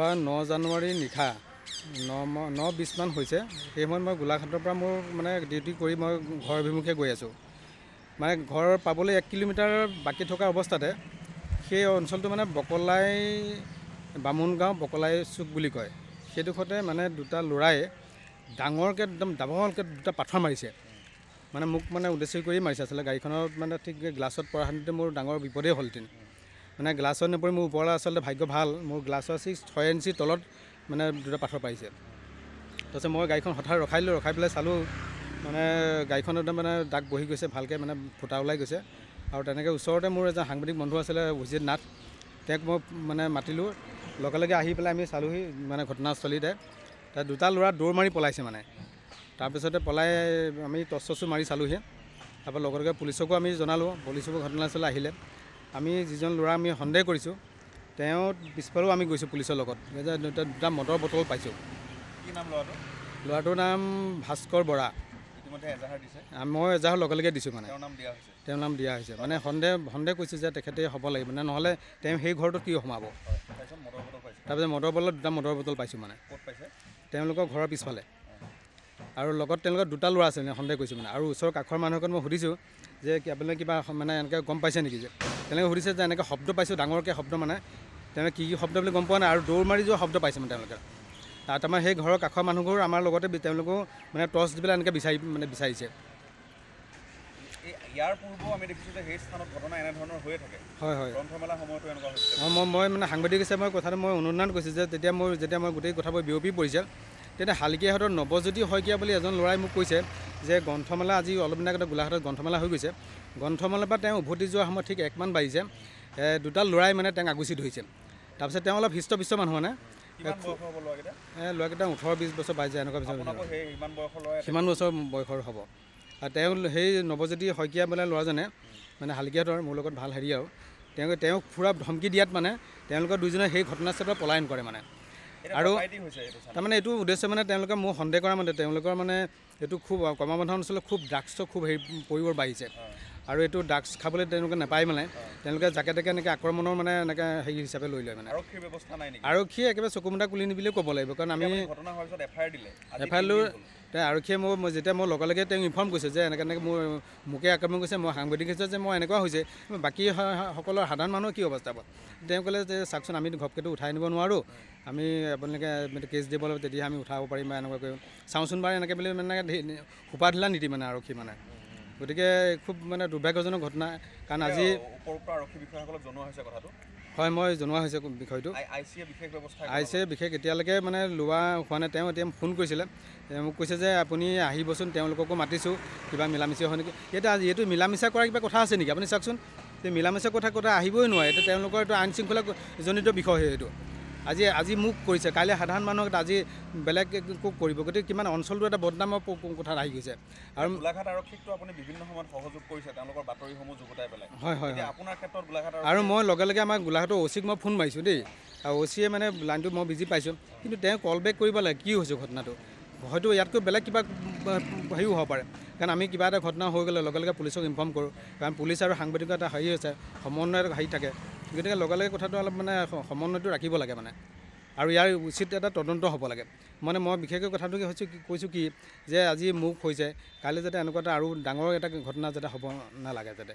যোৱা 9 জানুৱাৰী নিশা 9:20 মান হৈছে। সেই সময়ত মই গোলাঘাটৰ পৰা মোৰ মানে ডিউটি কৰি মই ঘৰ অভিমুখে গৈ আছোঁ। মানে ঘৰ পাবলৈ 1 কিলোমিটাৰ বাকী থকা অৱস্থাতে সেই অঞ্চলটো মানে বকলাই বামুণগাঁও বকলাই চুক বুলি কয়। সেইডোখৰতে মানে দুটা ল'ৰাই ডাঙৰকৈ একদম ডাবলকৈ দুটা পাথৰ মাৰিছে। মানে মোক মানে উদ্দেশ্য কৰি মাৰিছে। আচলতে গাড়ীখনত মানে ঠিক গ্লাছত পৰা হেঁতেন মোৰ ডাঙৰ বিপদেই হ'লহেঁতেন। মানে গ্লাছত নপৰি মোৰ ওপৰলৈ আচলতে ভাগ্য ভাল, মোৰ গ্লাছৰ 6 ইঞ্চি তলত মানে দুটা পাথৰ পাৰিছে। তাৰপিছত মই গাড়ীখন হঠাৎ ৰখাই দিলোঁ, ৰখাই পেলাই চালোঁ মানে গাড়ীখনত মানে দাগ বহি গৈছে, ভালকৈ মানে ফুটা ওলাই গৈছে। আৰু তেনেকৈ ওচৰতে মোৰ এজন সাংবাদিক বন্ধু আছিলে অভিজিত নাথ, তেওঁক মই মানে মাতিলোঁ। লগে লগে আহি পেলাই আমি চালোঁহি মানে ঘটনাস্থলীতে। তাত দুটা ল'ৰা দৌৰ মাৰি পলাইছে মানে। তাৰপিছতে পলাই আমি টৰ্চ মাৰি চালোঁহি। তাৰপৰা লগে লগে পুলিচকো আমি জনালোঁ, পুলিচো ঘটনাস্থলীলৈ আহিলে। আমি যিজন ল'ৰা আমি সন্দেহ কৰিছোঁ তেওঁ পিছফালেও আমি গৈছোঁ পুলিচৰ লগত। দুটা মদৰ বটল পাইছোঁ। কি নাম ল'ৰাটো? ল'ৰাটোৰ নাম ভাস্কৰ বৰা। ইতিমধ্যে এজাহাৰ দিছে? মই এজাহাৰ লগে লগে দিছোঁ মানে। তেওঁৰ নাম দিয়া হৈছে? তেওঁৰ নাম দিয়া হৈছে মানে সন্দেহ কৰিছোঁ যে তেখেতে হ'ব লাগিব মানে, নহ'লে তেওঁ সেই ঘৰটোত কি সোমাব। তাৰপিছত মদৰ বটলত দুটা মদৰ বটল পাইছোঁ মানে। ক'ত পাইছে? তেওঁলোকৰ ঘৰৰ পিছফালে। আৰু লগত তেওঁলোকৰ দুটা ল'ৰা আছে সন্দেহ কৰিছোঁ মানে। আৰু ওচৰৰ কাষৰ মানুহক মই সুধিছোঁ যে আপোনালোকে কিবা মানে এনেকৈ গম পাইছে নেকি, যে তেওঁলোকে সুধিছে যে এনেকৈ শব্দ পাইছোঁ, ডাঙৰকৈ শব্দ মানে তেওঁলোকে কি শব্দ বুলি গম পোৱা নাই। আৰু দৌৰ মাৰি যোৱা শব্দ পাইছে মানে তেওঁলোকে। তাৰমানে সেই ঘৰৰ কাষৰ মানুহবোৰ আমাৰ লগতে তেওঁলোকেও মানে টৰ্চ দি পেলাই এনেকৈ বিচাৰিছে। ইয়াৰ পূৰ্বেও আমি দেখিছোঁ যে সেই স্থানত ঘটনা এনেধৰণৰ হৈয়ে থাকে। হয় হয়, গ্ৰন্থমেলাৰ সময়তো এনেকুৱা হৈছে। মই মানে সাংবাদিক হিচাপে কথাটো মই অনুসন্ধান কৰিছোঁ যে যেতিয়া মই গোটেই কথাবোৰ বিয়পি পৰিছে, তেতিয়া শালিকীয়াহাটৰ নৱজ্যোতি শইকীয়া বুলি এজন ল'ৰাই মোক কৈছে যে গ্ৰন্থমেলা আজি অলপ দিনৰ আগতে গোলাঘাটত গ্ৰন্থমেলা হৈ গৈছে। গ্ৰন্থমেলাৰ পৰা তেওঁ উভতি যোৱাৰ সময়ত ঠিক 1 মান বাজিছে, দুটা ল'ৰাই মানে তেওঁক আগুচি ধৰিছে। তাৰপিছত তেওঁ অলপ হৃষ্টপুষ্ট মানুহ মানে। ল'ৰাকেইটা 18-20 বছৰ পাইছে এনেকুৱা পিছত সিমান বছৰ বয়সৰ হ'ব। আৰু সেই নৱজ্যোতি শইকীয়া বোলে ল'ৰাজনে মানে শালিকীয়াহাটৰ মোৰ লগত ভাল হেৰি আৰু তেওঁক ফুৰা ধমকি দিয়াত মানে তেওঁলোকৰ দুইজনে সেই ঘটনাস্থলৰ পৰা পলায়ন কৰে মানে। আৰু তাৰমানে এইটো উদ্দেশ্য মানে তেওঁলোকে মোক সন্দেহ কৰা মানে তেওঁলোকৰ মানে এইটো খুব কৰ্মবন্ধ অঞ্চলত খুব ড্ৰাগছৰ খুব হেৰি পৰিবৰ বাঢ়িছে। আৰু এইটো ড্ৰাগছ খাবলৈ তেওঁলোকে নাপায় মানে, তেওঁলোকে জাকে তাকে এনেকৈ আক্ৰমণৰ মানে এনেকৈ হেৰি হিচাপে লৈ লয় মানে। আৰক্ষীৰ ব্যৱস্থা নাই নেকি? আৰক্ষীয়ে একেবাৰে চকুমুটা কুলি নিবিলেও ক'ব লাগিব, কাৰণ আমি এফআইআৰ লৈ আৰক্ষীয়ে যেতিয়া মই লগে লগে তেওঁক ইনফৰ্ম কৰিছোঁ যে এনেকৈ মোকে আক্ৰমণ কৰিছে, মই সাংবাদিক হিচাপে যে মই এনেকুৱা হৈছে, বাকী সকলৰ সাধাৰণ মানুহৰ কি অৱস্থা পাব। তেওঁ ক'লে যে চাওকচোন আমি ঘপকেতো উঠাই নিব নোৱাৰোঁ, আমি আপোনালোকে কেছ দিব লাগিব, তেতিয়া আমি উঠাব পাৰিম বা এনেকুৱা কৰিম, চাওঁচোন বাৰু এনেকৈ বুলি মানে সোপা ঢিলা নীতি মানে আৰক্ষী মানে। গতিকে খুব মানে দুৰ্ভাগ্যজনক ঘটনা, কাৰণ আজি ওপৰৰ পৰা আৰক্ষী বিষয়াসকলক জনোৱা হৈছে কথাটো? হয়, মই জনোৱা হৈছে বিষয়টো। আইচিয়ে বিশেষ এতিয়ালৈকে মানে লোৱা হোৱা নাই। তেওঁ এতিয়া ফোন কৰিছিলে, মোক কৈছে যে আপুনি আহিবচোন, তেওঁলোককো মাতিছোঁ, কিবা মিলামিচা হয় নেকি। এতিয়া এইটো মিলামিচা কৰা কিবা কথা আছে নেকি? আপুনি চাওকচোন, মিলামিচা কথা আহিবই নোৱাৰে। এতিয়া তেওঁলোকৰ এইটো আইন শৃংখলাজনিত বিষয় এইটো। আজি মোক কৰিছে, কাইলৈ সাধাৰণ মানুহক আজি বেলেগ কৰিব। গতিকে কিমান অঞ্চলটো এটা বদনামৰ কথাত আহি গৈছে। আৰু গোলাঘাট আৰক্ষীকটো আপুনি বিভিন্ন সময়ত সহযোগ কৰিছে, তেওঁলোকৰ বাতৰিসমূহ যুগুতাই পেলাই। হয় হয়, আপোনাৰ ক্ষেত্ৰত গোলাঘাট আৰু মই লগে লগে আমাৰ গোলাঘাটৰ অ'চিক মই ফোন মাৰিছোঁ দেই, আৰু অ'চিয়ে মানে লাইনটো মই বিজি পাইছোঁ, কিন্তু তেওঁ কল বেক কৰিব লাগে কি হৈছে ঘটনাটো। হয়তো ইয়াতকৈ বেলেগ কিবা হেৰিও হ'ব পাৰে, কাৰণ আমি কিবা এটা ঘটনা হৈ গ'লে লগে লগে পুলিচক ইনফৰ্ম কৰোঁ, কাৰণ পুলিচ আৰু সাংবাদিকৰ এটা হেৰি হৈছে, সমন্বয়ৰ হেৰি থাকে। গতিকে লগে লগে কথাটো অলপ মানে সমন্বয়টো ৰাখিব লাগে মানে, আৰু ইয়াৰ উচিত এটা তদন্ত হ'ব লাগে। মানে মই বিশেষকৈ কথাটো কৈছোঁ কি যে আজি মোক হৈছে, কাইলৈ যাতে এনেকুৱা এটা আৰু ডাঙৰ এটা ঘটনা যাতে হ'ব নালাগে যাতে।